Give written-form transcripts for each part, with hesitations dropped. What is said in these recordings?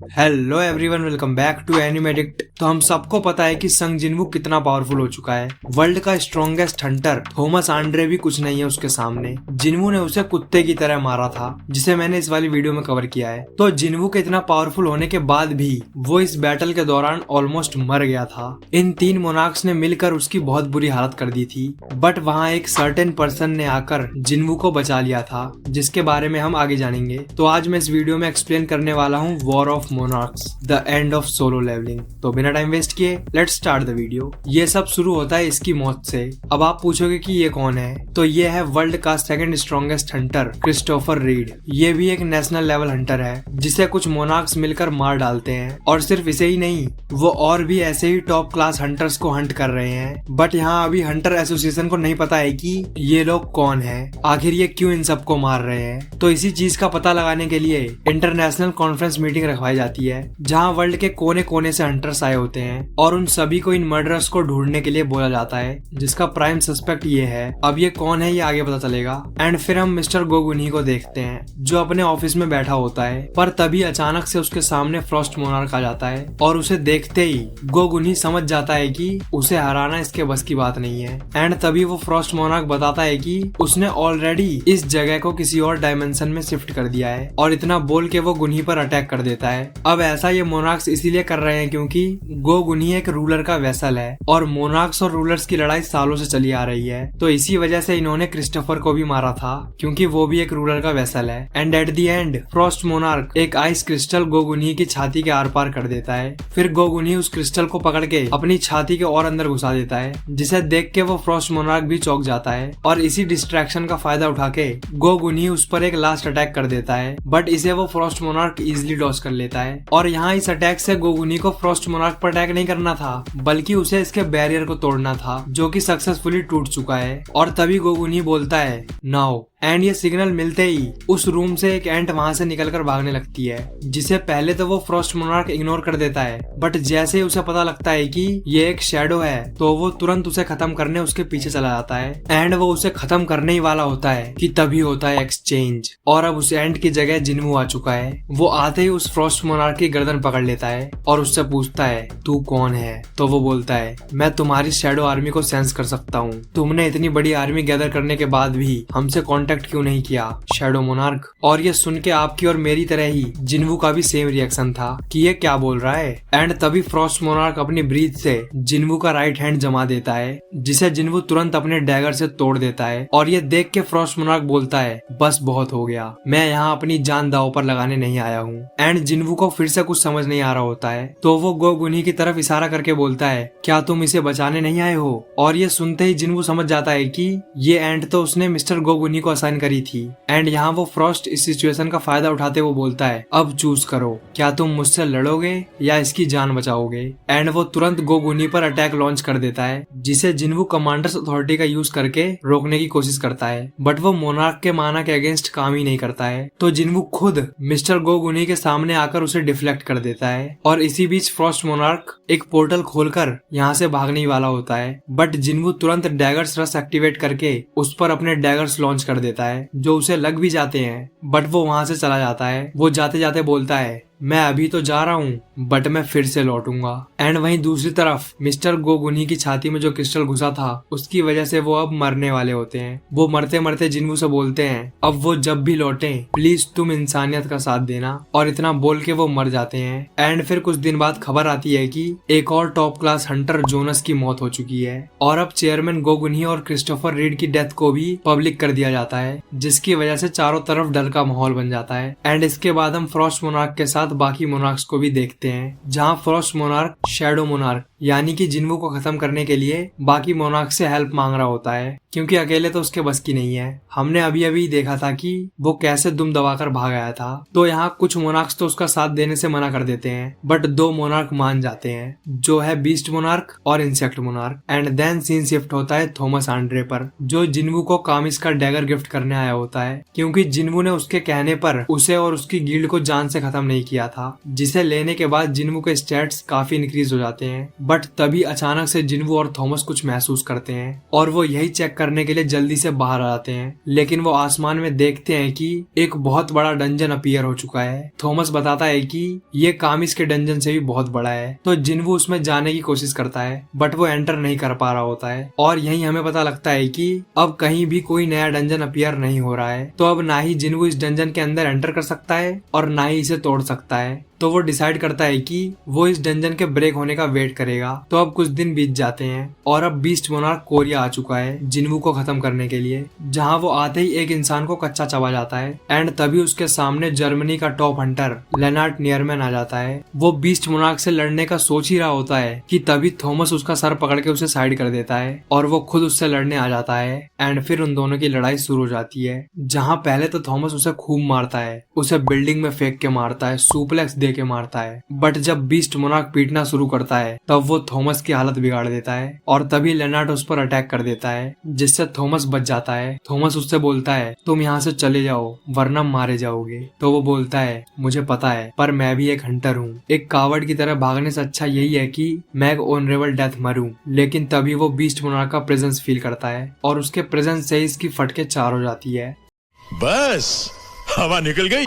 Hello everyone, welcome back to Animedict. तो हम सबको पता है कि संग जिनवू कितना पावरफुल हो चुका है। वर्ल्ड का स्ट्रॉन्गेस्ट हंटर थॉमस आंड्रे भी कुछ नहीं है उसके सामने। जिनवू ने उसे कुत्ते की तरह मारा था, जिसे मैंने इस वाली वीडियो में कवर किया है। तो जिनवू के इतना पावरफुल होने के बाद भी वो इस बैटल के दौरान ऑलमोस्ट मर गया था। इन तीन मोनार्क्स ने मिलकर उसकी बहुत बुरी हालत कर दी थी, बट वहाँ एक सर्टेन पर्सन ने आकर जिनवू को बचा लिया था, जिसके बारे में हम आगे जानेंगे। तो आज मैं इस वीडियो में एक्सप्लेन करने वाला हूँ war of monarchs, the end of solo leveling. तो बिना टाइम वेस्ट किए लेट्स स्टार्ट द वीडियो। ये सब शुरू होता है इसकी मौत से। अब आप पूछोगे कि ये कौन है, तो ये है वर्ल्ड का second strongest Hunter Christopher read. ये भी एक नेशनल लेवल हंटर है, जिसे कुछ मोनार्क्स मिलकर मार डालते हैं। और सिर्फ इसे ही नहीं, वो और भी ऐसे ही टॉप क्लास हंटर्स को हंट कर रहे हैं। बट यहाँ अभी हंटर एसोसिएशन को नहीं पता है कि ये लोग कौन है, आखिर ये क्यों इन सबको मार रहे हैं। तो इसी चीज का पता लगाने के लिए इंटरनेशनल कॉन्फ्रेंस मीटिंग रखवाई जाती है, जहाँ वर्ल्ड के कोने कोने से हंटर्स आए होते हैं और उन सभी को इन मर्डरर्स को ढूंढने के लिए बोला जाता है, जिसका प्राइम सस्पेक्ट ये है। अब ये कौन है ये आगे पता चलेगा। एंड फिर हम मिस्टर गोगुनी को देखते हैं, जो अपने ऑफिस में बैठा होता है। पर तभी अचानक से उसके सामने फ्रॉस्ट मोनार्क आ जाता है और उसे देखते ही गोगुनी समझ जाता है कि उसे हराना इसके बस की बात नहीं है। एंड तभी वो फ्रॉस्ट मोनार्क बताता है कि उसने ऑलरेडी इस जगह को किसी और डायमेंशन में शिफ्ट कर दिया है, और इतना बोल के वो गुनी पर अटैक कर देता है। अब ऐसा ये मोनार्क्स इसीलिए कर रहे हैं क्योंकि गोगुनी एक रूलर का वेसल है, और मोनार्क्स और रूलर्स की लड़ाई सालों से चली आ रही है। तो इसी वजह से इन्होंने क्रिस्टोफर को भी मारा था, क्योंकि वो भी एक रूलर का वेसल है। And at the and Frost monarch एक आइस क्रिस्टल गोगुनी की छाती के आर पार कर देता है। फिर गोगुनी उस क्रिस्टल को पकड़ के अपनी छाती के और अंदर घुसा देता है, जिसे देख के वो फ्रॉस्ट मोनार्क भी चौंक जाता है। और इसी डिस्ट्रैक्शन का फायदा उठा के गोगुनी उस पर एक लास्ट अटैक कर देता है, बट इसे वो फ्रॉस्ट मोनार्क इजिली डॉज कर लेता है। और यहाँ इस अटैक से गोगुनी को फ्रॉस्ट मोनार्क पर अटैक नहीं करना था, बल्कि उसे इसके बैरियर को तोड़ना था, जो कि सक्सेसफुली टूट चुका है। और तभी गोगुनी बोलता है नाउ। एंड ये सिग्नल मिलते ही उस रूम से एक एंट वहां से निकलकर भागने लगती है, जिसे पहले तो वो फ्रॉस्ट मोनार्क इग्नोर कर देता है, बट जैसे ही उसे पता लगता है कि ये एक शैडो है, तो वो तुरंत उसे खत्म करने उसके पीछे चला जाता है। एंड वो उसे खत्म करने ही वाला होता है कि तभी होता है एक्सचेंज, और अब उस एंट की जगह जिनवू आ चुका है। वो आते ही उस फ्रॉस्ट मोनार्क की गर्दन पकड़ लेता है और उससे पूछता है तू कौन है। तो वो बोलता है मैं तुम्हारी शैडो आर्मी को सेंस कर सकता हूँ। तुमने इतनी बड़ी आर्मी गैदर करने के बाद भी हमसे कांटेक्ट क्यों नहीं किया, शैडो मोनार्क। और ये सुन के आपकी और मेरी तरह ही जिनवू का भी सेम रिएक्शन था कि ये क्या बोल रहा है। एंड तभी फ्रॉस्ट मोनार्क अपनी ब्रीथ से जिनवू का राइट हैंड जमा देता है, जिसे जिनवू तुरंत अपने डैगर से तोड़ देता है। और ये देख के फ्रॉस्ट मोनार्क बोलता है बस बहुत हो गया, मैं यहाँ अपनी जान दांव पर लगाने नहीं आया हूँ। एंड जिनवू को फिर से कुछ समझ नहीं आ रहा होता है, तो वो गोगुनी की तरफ इशारा करके बोलता है क्या तुम इसे बचाने नहीं आए हो। और ये सुनते ही जिनवू समझ जाता है कि ये एंट तो उसने मिस्टर गोगुनी को असाइन करी थी। एंड यहाँ वो फ्रॉस्ट इस सिचुएशन का फायदा उठाते वो बोलता है अब चूज करो, क्या तुम मुझसे लड़ोगे या इसकी जान बचाओगे। एंड वो तुरंत गोगुनी पर अटैक लॉन्च कर देता है, जिसे जिनवू कमांडर्स अथॉरिटी का यूज करके रोकने की कोशिश करता है, बट वो मोनार्क के माना के अगेंस्ट काम ही नहीं करता है। तो जिनवू खुद मिस्टर गोगुनी के सामने आकर उसे डिफ्लेक्ट कर देता है। और इसी बीच फ्रॉस्ट मोनार्क एक पोर्टल खोलकर यहाँ से भागने वाला होता है, बट जिनवू तुरंत डैगर्स रश एक्टिवेट करके उस पर अपने डैगर्स लॉन्च कर देता है, जो उसे लग भी जाते हैं, बट वो वहां से चला जाता है। वो जाते जाते बोलता है मैं अभी तो जा रहा हूँ, बट मैं फिर से लौटूंगा। एंड वहीं दूसरी तरफ मिस्टर गोगुनी की छाती में जो क्रिस्टल घुसा था, उसकी वजह से वो अब मरने वाले होते हैं। वो मरते मरते जिनवू से बोलते हैं अब वो जब भी लौटे प्लीज तुम इंसानियत का साथ देना, और इतना बोल के वो मर जाते हैं। एंड फिर कुछ दिन बाद खबर आती है कि एक और टॉप क्लास हंटर जोनस की मौत हो चुकी है, और अब चेयरमैन गोगुनी और क्रिस्टोफर रीड की डेथ को भी पब्लिक कर दिया जाता है, जिसकी वजह से चारों तरफ डर का माहौल बन जाता है। एंड इसके बाद हम फ्रॉस्ट मोनार्क के साथ बाकी मोनार्क्स को भी देखते हैं, जहां फ्रॉस्ट मोनार्क शैडो मोनार्क यानी कि जिनवू को खत्म करने के लिए बाकी मोनार्क से हेल्प मांग रहा होता है, क्योंकि अकेले तो उसके बस की नहीं है। हमने अभी अभी देखा था कि वो कैसे दुम दबाकर भाग आया था। तो यहाँ कुछ मोनार्क्स तो उसका साथ देने से मना कर देते हैं, बट दो मोनार्क मान जाते हैं, जो है बीस्ट मोनार्क और insect monarch. And then scene shift होता है थॉमस आंड्रे पर, जो जिनवू को कामिस का डैगर गिफ्ट करने आया होता है, क्योंकि जिनवू ने उसके कहने पर उसे और उसकी गिल्ड को जान से खत्म नहीं किया था, जिसे लेने के बाद जिनवू के स्टैट्स काफी इंक्रीज हो जाते हैं। बट तभी अचानक से जिन्वू और थॉमस कुछ महसूस करते हैं और वो यही चेक करने के लिए जल्दी से बाहर आ जाते हैं। लेकिन वो आसमान में देखते हैं कि एक बहुत बड़ा डंजन अपीयर हो चुका है। थॉमस बताता है कि ये कामिस के डंजन से भी बहुत बड़ा है। तो जिन्वू उसमें जाने की कोशिश करता है बट वो एंटर नहीं कर पा रहा होता है और यही हमें पता लगता है कि अब कहीं भी कोई नया डंजन अपीयर नहीं हो रहा है। तो अब ना ही जिन्वू इस डंजन के अंदर एंटर कर सकता है और ना ही इसे तोड़ सकता है। तो वो डिसाइड करता है कि वो इस डंजन के ब्रेक होने का वेट करेगा। तो अब कुछ दिन बीत जाते हैं और अब बीस्ट मोनार्क कोरिया आ चुका है जिन्वू को खत्म करने के लिए, जहां वो आते ही एक इंसान को कच्चा चबा जाता है। एंड तभी उसके सामने जर्मनी का टॉप हंटर लेनार्ड नियरमैन आ जाता है। वो बीस्ट मोनार्क से लड़ने का सोच ही रहा होता है कि तभी थॉमस उसका सर पकड़ के उसे साइड कर देता है और वो खुद उससे लड़ने आ जाता है। एंड फिर उन दोनों की लड़ाई शुरू हो जाती है, जहाँ पहले तो थॉमस उसे खूब मारता है, उसे बिल्डिंग में फेंक के मारता है, सुप्लेक्स दे के मारता है। बट जब बीस्ट मोनार्क पीटना शुरू करता है तब वो थॉमस की हालत बिगाड़ देता है और तभी लेनार्ड उस पर अटैक कर देता है, जिससे थॉमस बच जाता है। थॉमस उससे बोलता है तुम यहाँ से चले जाओ वरना मारे जाओगे। तो वो बोलता है मुझे पता है पर मैं भी एक हंटर हूँ, एक कावर्ड की तरह भागने से अच्छा यही है कि मैं एक ऑनरेबल डेथ मरूं। लेकिन तभी वो बीस्ट मोनार्क का प्रेजेंस फील करता है और उसके प्रेजेंस से इसकी फटके चार हो जाती है। बस हवा निकल गई।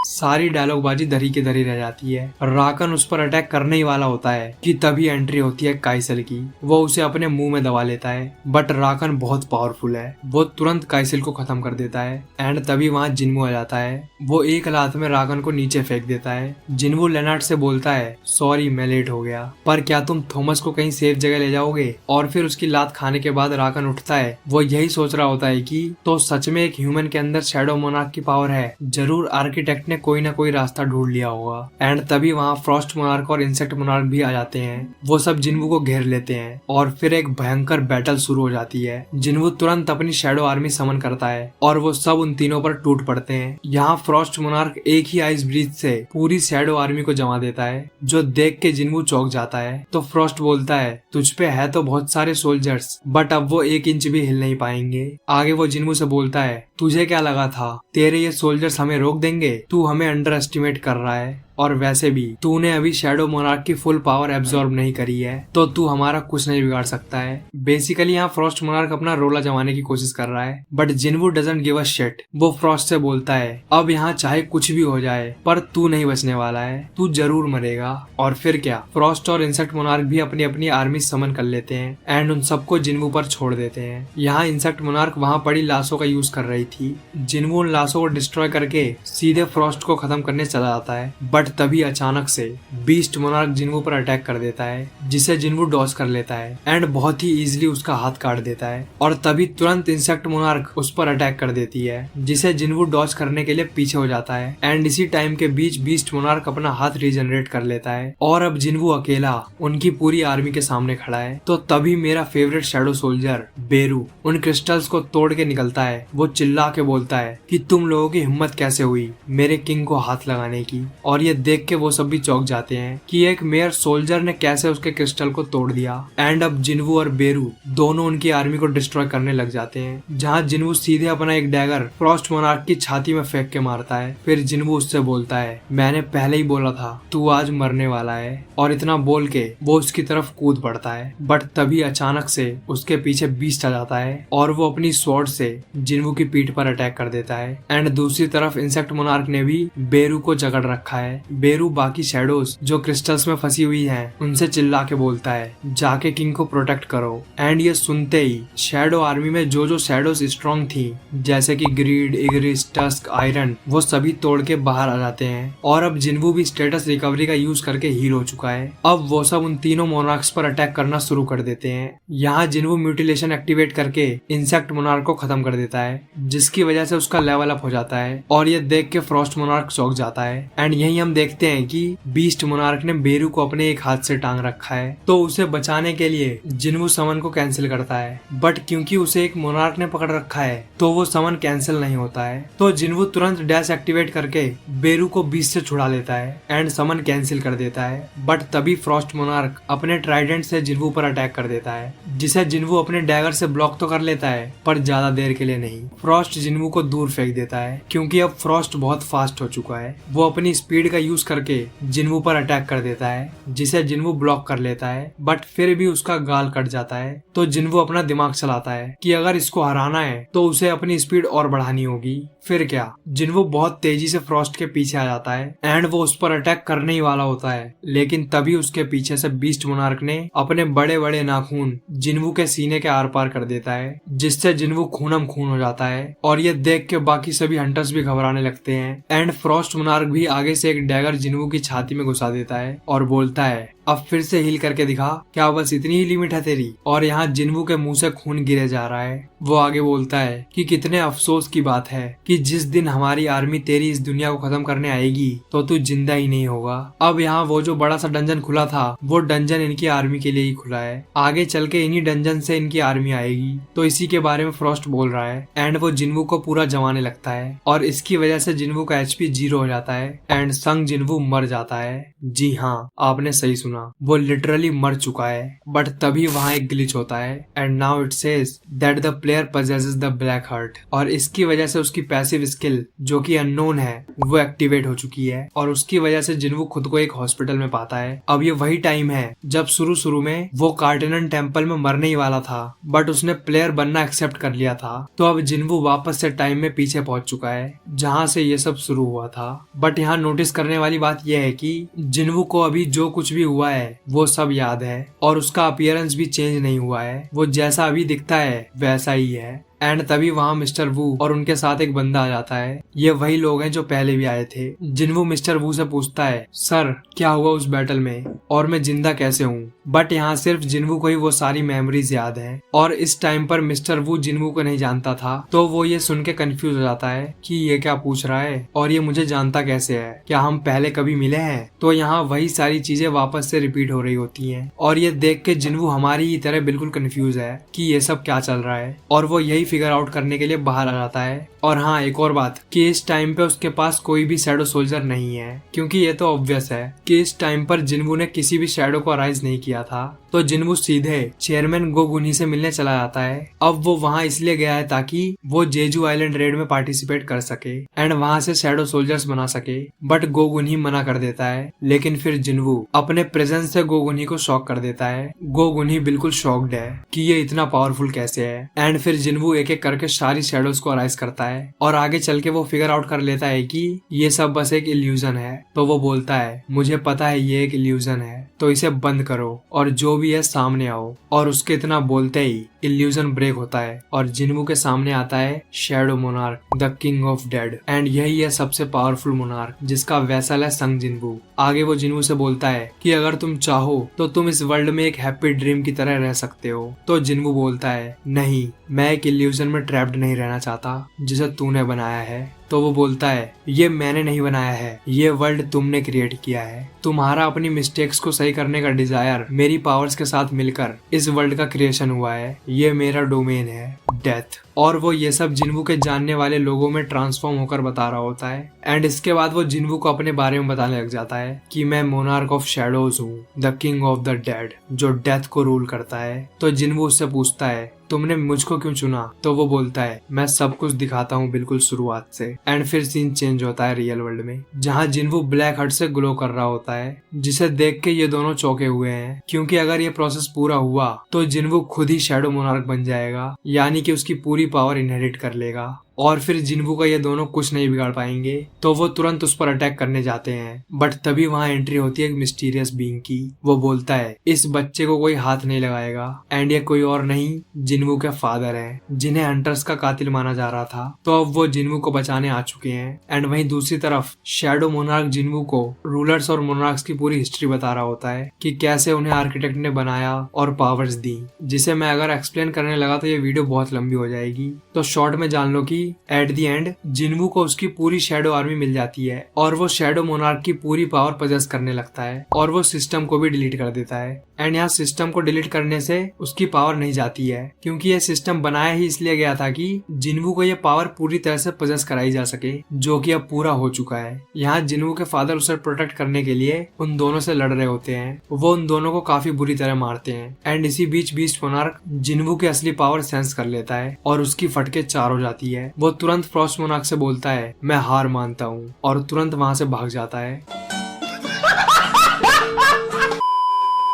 सारी डायलॉग बाजी धरी की धरी रह जाती है। राकन उस पर अटैक करने ही वाला होता है कि तभी एंट्री होती है काइसल की। वो उसे अपने मुंह में दबा लेता है बट राकन बहुत पावरफुल है, वो तुरंत काइसल को खत्म कर देता है। एंड तभी वहाँ जिन्वू आ जाता है, वो एक लात में राकन को नीचे फेंक देता है। जिन्वू लेनार्ड से बोलता है सॉरी मैं लेट हो गया, पर क्या तुम थॉमस को कहीं सेफ जगह ले जाओगे? और फिर उसकी लात खाने के बाद राकन उठता है। वो यही सोच रहा होता है कि तो सच में एक ह्यूमन के अंदर शैडो मोनार्क की पावर है, जरूर आर्किटेक्ट ने कोई ना कोई रास्ता ढूंढ लिया होगा। एंड तभी वहाँ फ्रॉस्ट मोनार्क और इंसेक्ट मोनार्क भी आ जाते हैं। वो सब जिन्वू को घेर लेते हैं और फिर एक भयंकर बैटल शुरू हो जाती है। जिन्वू तुरंत अपनी शैडो आर्मी समन करता है और वो सब उन तीनों पर टूट पड़ते हैं। यहाँ फ्रॉस्ट मोनार्क एक ही आइस ब्रीज से पूरी शैडो आर्मी को जमा देता है, जो देख के जिन्वू चौंक जाता है। तो फ्रॉस्ट बोलता है तुझ पे है तो बहुत सारे सोल्जर्स बट अब वो 1 इंच भी हिल नहीं पाएंगे। आगे वो जिन्वू से बोलता है तुझे क्या लगा था तेरे ये सोल्जर्स हमें रोक देंगे? तू हमें अंडर एस्टिमेट कर रहा है और वैसे भी तूने अभी शैडो मोनार्क की फुल पावर एब्जॉर्ब नहीं करी है, तो तू हमारा कुछ नहीं बिगाड़ सकता है। बेसिकली यहाँ फ्रॉस्ट मोनार्क अपना रोला जमाने की कोशिश कर रहा है but जिन्वू doesn't give a shit. वो फ्रॉस्ट से बोलता है अब यहाँ चाहे कुछ भी हो जाए पर तू नहीं बचने वाला है, तू जरूर मरेगा। और फिर क्या, फ्रॉस्ट और इंसेक्ट मोनार्क भी अपनी अपनी आर्मी समन कर लेते हैं एंड उन सबको जिन्वू पर छोड़ देते हैं। यहाँ इंसेक्ट मोनार्क वहाँ पड़ी लाशों का यूज कर रही थी। जिन्वू उन लाशों को डिस्ट्रॉय करके सीधे फ्रॉस्ट को खत्म करने चला जाता है बट तभी अचानक से बीस्ट मोनार्क जिन्वू पर अटैक कर देता है, जिसे जिन्वू डॉज कर लेता है एंड बहुत ही इजीली उसका हाथ काट देता है। और तभी तुरंत इंसेक्ट मोनार्क उस पर अटैक कर देती है, जिसे जिन्वू डॉज करने के लिए पीछे हो जाता है। एंड इसी टाइम के बीच बीस्ट मोनार्क अपना हाथ रीजनरेट कर लेता है और अब जिन्वू अकेला उनकी पूरी आर्मी के सामने खड़ा है। तो तभी मेरा फेवरेट शैडो सोल्जर बेरू उन क्रिस्टल्स को तोड़ के निकलता है। वो चिल्ला के बोलता है कि तुम लोगों की हिम्मत कैसे हुई मेरे किंग को हाथ लगाने की। और ये देख के वो सब भी चौंक जाते हैं कि एक मेयर सोल्जर ने कैसे उसके क्रिस्टल को तोड़ दिया। एंड अब जिन्वू और बेरू दोनों उनकी आर्मी को डिस्ट्रॉय करने लग जाते हैं, जहाँ जिन्वू सीधे अपना एक डैगर फ्रॉस्ट मोनार्क की छाती में फेंक के मारता है। फिर जिन्वू उससे बोलता है मैंने पहले ही बोला था तू आज मरने वाला है, और इतना बोल के वो उसकी तरफ कूद पड़ता है। बट तभी अचानक से उसके पीछे बीस्ट आ जाता है और वो अपनी स्वॉर्ड से जिन्वू की पीठ पर अटैक कर देता है। एंड दूसरी तरफ इंसेक्ट मोनार्क ने भी बेरू को जकड़ रखा है। बेरू बाकी शैडोज जो क्रिस्टल्स में फंसी हुई हैं उनसे चिल्ला के बोलता है जाके किंग को प्रोटेक्ट करो। एंड ये सुनते ही शैडो आर्मी में जो जो शैडोज स्ट्रॉन्ग थी जैसे कि ग्रीड, इग्रिस, टस्क, आयरन, वो सभी तोड़ के बाहर आ जाते हैं। और अब जिन्वू भी स्टेटस रिकवरी का यूज करके हील हो चुका है। अब वो सब उन तीनों मोनार्क्स पर अटैक करना शुरू कर देते हैं। यहाँ जिन्वू म्यूटिलेशन एक्टिवेट करके इंसेक्ट मोनार्क को खत्म कर देता है, जिसकी वजह से उसका लेवल अप हो जाता है और ये देख के फ्रॉस्ट मोनार्क चौंक जाता है। एंड यही हम देखते हैं कि बीस्ट मोनार्क ने बेरू को अपने एक हाथ से टांग रखा है। तो उसे बचाने के लिए जिन्वू समन को कैंसिल करता है, बट क्योंकि उसे एक मोनार्क ने पकड़ रखा है तो वो समन कैंसिल नहीं होता है। तो जिन्वू तुरंत डैश एक्टिवेट करके बेरू को बीस्ट से छुड़ा लेता है एंड समन कैंसिल कर देता है। बट तभी फ्रॉस्ट मोनार्क अपने ट्राइडेंट से जिन्वू पर अटैक कर देता है, जिसे जिन्वू अपने डैगर से ब्लॉक तो कर लेता है पर ज्यादा देर के लिए नहीं। फ्रॉस्ट जिन्वू को दूर फेंक देता है क्योंकि अब फ्रॉस्ट बहुत फास्ट हो चुका है। वो अपनी स्पीड का का यूज करके जिन्वू पर अटैक कर देता है, जिसे जिन्वू ब्लॉक कर लेता है, बट फिर भी उसका गाल कट जाता है। तो जिन्वू अपना दिमाग चलाता है कि अगर इसको हराना है तो उसे अपनी स्पीड और बढ़ानी होगी। फिर क्या, जिन्वू बहुत तेजी से फ्रॉस्ट के पीछे आ जाता है एंड वो उस पर अटैक करने ही वाला होता है, लेकिन तभी उसके पीछे से बीस्ट मोनार्क ने अपने बड़े बड़े नाखून जिन्वू के सीने के आर पार कर देता है, जिससे जिन्वू खूनम खून हो जाता है। और ये देख के बाकी सभी हंटर्स भी घबराने लगते हैं एंड फ्रॉस्ट मोनार्क भी आगे से एक डैगर जिन्वू की छाती में घुसा देता है और बोलता है, अब फिर से हील करके दिखा, क्या बस इतनी ही लिमिट है तेरी। और यहाँ जिन्वू के मुंह से खून गिरे जा रहा है। वो आगे बोलता है कि कितने अफसोस की बात है कि जिस दिन हमारी आर्मी तेरी इस दुनिया को खत्म करने आएगी तो तू जिंदा ही नहीं होगा। अब यहाँ वो जो बड़ा सा डंजन खुला था वो डंजन इनकी आर्मी के लिए ही खुला है, आगे चल के इन्हीं डंजन से इनकी आर्मी आएगी। तो इसी के बारे में फ्रॉस्ट बोल रहा है एंड वो जिन्वू को पूरा जमाने लगता है और इसकी वजह से जिन्वू का HP 0 हो जाता है एंड संग जिन्वू मर जाता है। जी हाँ, आपने सही सुना, वो लिटरली मर चुका है। बट तभी वहाँ एक ग्लिच होता है and now it says that the player possesses the black heart, और इसकी वजह से उसकी पैसिव स्किल जो कि अननोन है वो एक्टिवेट हो चुकी है और उसकी वजह से जिन्वू खुद को एक हॉस्पिटल में पाता है। अब ये वही टाइम है जब शुरू में वो कार्टेनन टेम्पल में मरने ही वाला था, बट उसने प्लेयर बनना एक्सेप्ट कर लिया था। तो अब जिन्वू वापस से टाइम में पीछे पहुंच चुका है जहाँ से ये सब शुरू हुआ था। बट यहाँ नोटिस करने वाली बात यह है कि जिन्वू को अभी जो कुछ भी हुआ है वो सब याद है और उसका अपीयरेंस भी चेंज नहीं हुआ है, वो जैसा अभी दिखता है वैसा ही है। एंड तभी वहाँ मिस्टर वू और उनके साथ एक बंदा आ जाता है। ये वही लोग हैं जो पहले भी आए थे। जिन्वू मिस्टर वू से पूछता है, सर क्या हुआ उस बैटल में और मैं जिंदा कैसे हूँ। बट यहाँ सिर्फ जिन्वू को ही वो सारी मेमोरीज याद है और इस टाइम पर मिस्टर वू जिन्वू को नहीं जानता था। तो वो ये सुन के कंफ्यूज हो जाता है कि ये क्या पूछ रहा है और ये मुझे जानता कैसे है, क्या हम पहले कभी मिले हैं। तो यहाँ वही सारी चीजें वापस से रिपीट हो रही होती है और ये देख के जिन्वू हमारी ही तरह बिल्कुल कंफ्यूज है कि ये सब क्या चल रहा है और वो यही फिगर आउट करने के लिए बाहर आ जाता है। और हाँ, एक और बात कि इस टाइम पे उसके पास कोई भी शैडो सोल्जर नहीं है, क्योंकि ये तो ऑब्वियस है कि इस टाइम पर जिन्वू ने किसी भी शैडो को अराइज नहीं किया था। तो जिन्वू सीधे चेयरमैन गो गुन्ही से मिलने चला जाता है। अब वो वहाँ इसलिए गया है ताकि वो जेजू आइलैंड रेड में पार्टिसिपेट कर सके एंड वहाँ से शैडो सोल्जर्स बना सके। बट गो गुन्ही मना कर देता है, लेकिन फिर जिन्वू अपने प्रेजेंस से गो गुन्ही को शॉक कर देता है। गो गुन्ही बिल्कुल शॉक्ड है कि ये इतना पावरफुल कैसे है एंड फिर जिन्वू एक एक करके सारी शैडोज को अराइज करता है और आगे चल के वो फिगर आउट कर लेता है कि ये सब बस एक इल्यूजन है। तो वो बोलता है, मुझे पता है ये एक इल्यूजन है, तो इसे बंद करो और जो भी है सामने आओ। और उसके इतना बोलते ही इल्यूजन ब्रेक होता है और जिन्वू के सामने आता है shadow monarch, the king of dead. And यही है सबसे पावरफुल मोनार्क जिसका वैसल है संग जिन्वू। आगे वो जिन्वू से बोलता है कि अगर तुम चाहो तो तुम इस वर्ल्ड में एक हैप्पी ड्रीम की तरह रह सकते हो। तो जिन्वू बोलता है, नहीं, मैं एक इल्यूजन में ट्रैप्ड नहीं रहना चाहता जिसे तूने बनाया है। तो वो बोलता है, ये मैंने नहीं बनाया है, ये वर्ल्ड तुमने क्रिएट किया है। तुम्हारा अपनी मिस्टेक्स को सही करने का डिजायर मेरी पावर्स के साथ मिलकर इस वर्ल्ड का क्रिएशन हुआ है। ये मेरा डोमेन है, डेथ। और वो ये सब जिन्वू के जानने वाले लोगों में ट्रांसफॉर्म होकर बता रहा होता है। एंड इसके बाद वो जिन्वू को अपने बारे में बताने लग जाता है कि मैं मोनार्क ऑफ शैडोज हूँ, the king of the dead, जो डेथ को रूल करता है। तो जिन्वू उससे पूछता है, तुमने मुझको क्यों चुना। तो वो बोलता है, मैं सब कुछ दिखाता हूँ बिल्कुल शुरुआत से। एंड फिर सीन चेंज होता है रियल वर्ल्ड में, जहाँ जिन्वू ब्लैक हट से ग्लो कर रहा होता है, जिसे देख के ये दोनों चौंके हुए हैं, क्योंकि अगर ये प्रोसेस पूरा हुआ तो जिन्वू खुद ही शैडो मोनार्क बन जाएगा, यानी कि उसकी पूरी पावर इनहेरिट कर लेगा और फिर जिन्वू का ये दोनों कुछ नहीं बिगाड़ पाएंगे। तो वो तुरंत उस पर अटैक करने जाते हैं। बट तभी वहाँ एंट्री होती है एक मिस्टीरियस बीइंग की। वो बोलता है, इस बच्चे को कोई हाथ नहीं लगाएगा एंड ये कोई और नहीं, जिन्वू के फादर है, जिन्हें हंटर्स का कातिल माना जा रहा था। तो अब वो जिन्वू को बचाने आ चुके हैं। एंड वहीं दूसरी तरफ शैडो मोनार्क जिन्वू को रूलर्स और मोनार्क्स की पूरी हिस्ट्री बता रहा होता है कि कैसे उन्हें आर्किटेक्ट ने बनाया और पावर्स दी, जिसे मैं अगर एक्सप्लेन करने लगा तो ये वीडियो बहुत लंबी हो जाएगी। तो शॉर्ट में जान लो कि एट द एंड जिन्वू को उसकी पूरी शैडो आर्मी मिल जाती है और वो शैडो मोनार्क की पूरी पावर पजेस करने लगता है और वो सिस्टम को भी डिलीट कर देता है। एंड यहाँ सिस्टम को डिलीट करने से उसकी पावर नहीं जाती है, क्योंकि ये सिस्टम बनाया ही इसलिए गया था कि जिन्वू को ये पावर पूरी तरह से पजेस कराई जा सके, जो कि अब पूरा हो चुका है। यहाँ जिन्वू के फादर उसे प्रोटेक्ट करने के लिए उन दोनों से लड़ रहे होते हैं। वो उन दोनों को काफी बुरी तरह मारते हैं। एंड इसी बीच बीस्ट मोनार्क जिन्वू की असली पावर सेंस कर लेता है और उसकी फटके 4 हो जाती है, वो तुरंत फ्रॉस्ट मोनार्क से बोलता है मैं हार मानता हूँ और तुरंत वहाँ से भाग जाता है।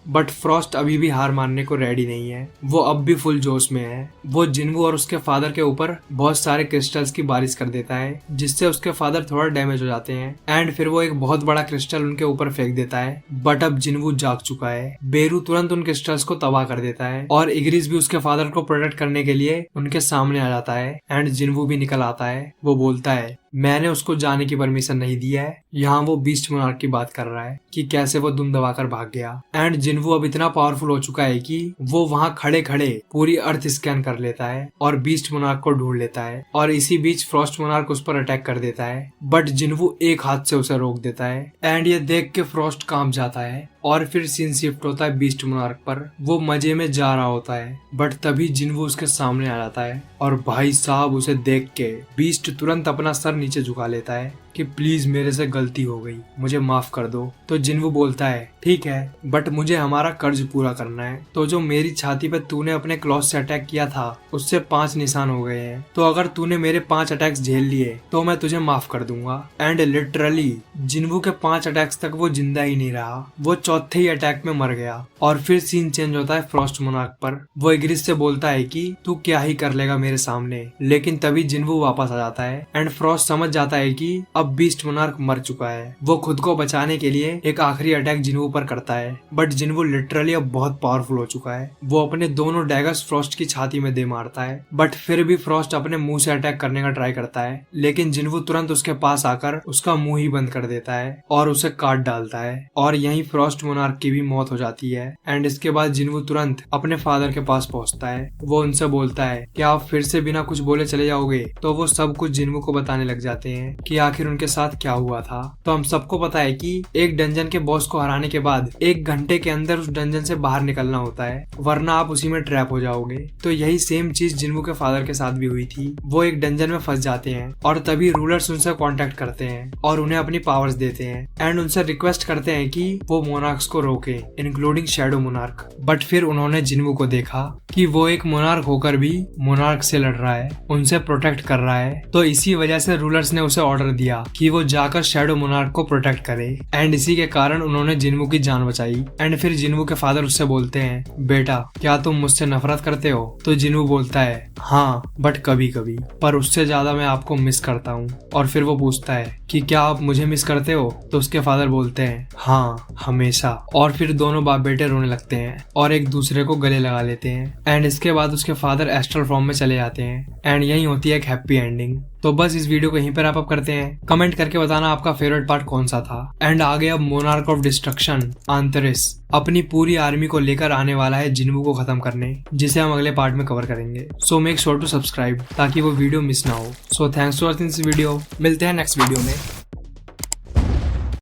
बट फ्रॉस्ट अभी भी हार मानने को रेडी नहीं है, वो अब भी फुल जोश में है। वो जिन्वू और उसके फादर के ऊपर बहुत सारे क्रिस्टल्स की बारिश कर देता है जिससे उसके फादर थोड़ा डैमेज हो जाते हैं एंड फिर वो एक बहुत बड़ा क्रिस्टल उनके ऊपर फेंक देता है। बट अब जिन्वू जाग चुका है। बेरू तुरंत उन क्रिस्टल्स को तबाह कर देता है और इग्रिस भी उसके फादर को प्रोटेक्ट करने के लिए उनके सामने आ जाता है एंड जिन्वू भी निकल आता है। वो बोलता है मैंने उसको जाने की परमिशन नहीं दिया है। यहाँ वो बीस्ट मोनार्क की बात कर रहा है कि कैसे वो दुम दबाकर भाग गया एंड जिन्वू अब इतना पावरफुल हो चुका है कि वो वहाँ खड़े खड़े पूरी अर्थ स्कैन कर लेता है और बीस्ट मोनार्क को ढूंढ लेता है और इसी बीच फ्रॉस्ट मोनार्क उस पर अटैक कर देता है। बट जिन्वू एक हाथ से उसे रोक देता है एंड ये देख के फ्रॉस्ट कांप जाता है और फिर सीन शिफ्ट होता है बीस्ट मोनार्क पर। वो मजे में जा रहा होता है बट तभी जिन्वू उसके सामने आ जाता है और भाई साहब उसे देख के बीस्ट तुरंत अपना सर नीचे झुका लेता है कि प्लीज मेरे से गलती हो गई, मुझे माफ कर दो। तो जिन्वू बोलता है ठीक है बट मुझे हमारा कर्ज पूरा करना है। तो जो मेरी छाती पे तूने अपने क्लॉथ से अटैक किया था उससे 5 निशान हो गए हैं, तो अगर तूने मेरे 5 अटैक्स झेल लिए तो मैं तुझे माफ कर दूंगा। एंड लिटरली जिन्वू के 5 अटैक्स तक वो जिंदा ही नहीं रहा, वो चौथे ही अटैक में मर गया। और फिर सीन चेंज होता है फ्रॉस्ट मोनार्क पर। वो इग्रिस से बोलता है कि तू क्या ही कर लेगा मेरे सामने, लेकिन तभी जिन्वू वापस आ जाता है एंड फ्रॉस्ट समझ जाता है कि अब बीस्ट मोनार्क मर चुका है। वो खुद को बचाने के लिए एक आखिरी अटैक जिन्वू पर करता है बट जिन्वू लिटरली अब बहुत पावरफुल हो चुका है। वो अपने दोनों डैगर्स फ्रॉस्ट की छाती में दे मारता है बट फिर भी फ्रॉस्ट अपने मुंह से अटैक करने का ट्राई करता है, लेकिन जिन्वू तुरंत उसके पास आकर उसका मुंह ही बंद कर देता है और उसे काट डालता है और यहीं फ्रॉस्ट मोनार्क की भी मौत हो जाती है। एंड इसके बाद जिन्वू तुरंत अपने फादर के पास पहुंचता है। वो उनसे बोलता है कि आप फिर से बिना कुछ बोले चले जाओगे। तो वो सब कुछ जिन्वू को बताने लग जाते हैं कि आखिर उनके साथ क्या हुआ था। तो हम सबको पता है कि एक डंजन के बॉस को हराने के बाद 1 घंटे के अंदर उस डंजन से बाहर निकलना होता है, वरना आप उसी में ट्रैप हो जाओगे। तो यही सेम चीज जिन्वू के फादर के साथ भी हुई थी। वो एक डंजन में फंस जाते हैं और तभी रूलर्स उनसे कांटेक्ट करते हैं और उन्हें अपनी पावर्स देते हैं एंड उनसे रिक्वेस्ट करते हैं कि वो मोनार्क्स को रोके, इंक्लूडिंग शैडो मोनार्क। बट फिर उन्होंने जिन्वू को देखा कि वो एक मोनार्क होकर भी मोनार्क से लड़ रहा है, उनसे प्रोटेक्ट कर रहा है। तो इसी वजह से रूलर्स ने उसे ऑर्डर दिया कि वो जाकर शैडो मोनार्क को प्रोटेक्ट करे एंड इसी के कारण उन्होंने जिन्वू की जान बचाई। एंड फिर जिन्वू के फादर उससे बोलते हैं बेटा क्या तुम मुझसे नफरत करते हो? तो जिन्वू बोलता है हाँ बट कभी कभी, पर उससे ज्यादा मैं आपको मिस करता हूँ। और फिर वो पूछता है कि क्या आप मुझे मिस करते हो? तो उसके फादर बोलते हैं हाँ हमेशा। और फिर दोनों बाप बेटे रोने लगते हैं और एक दूसरे को गले लगा लेते हैं एंड इसके बाद उसके फादर एस्ट्रल फॉर्म में चले जाते हैं एंड यही होती है एक हैप्पी एंडिंग। तो बस इस वीडियो को यहीं पर रैप अप करते हैं। कमेंट करके बताना आपका फेवरेट पार्ट कौन सा था। एंड आगे अब मोनार्क ऑफ डिस्ट्रक्शन आंतरिस अपनी पूरी आर्मी को लेकर आने वाला है जिन्वू को खत्म करने, जिसे हम अगले पार्ट में कवर करेंगे। So make sure to subscribe ताकि वो वीडियो मिस ना हो। So thanks for watching this video. मिलते हैं नेक्स्ट वीडियो में।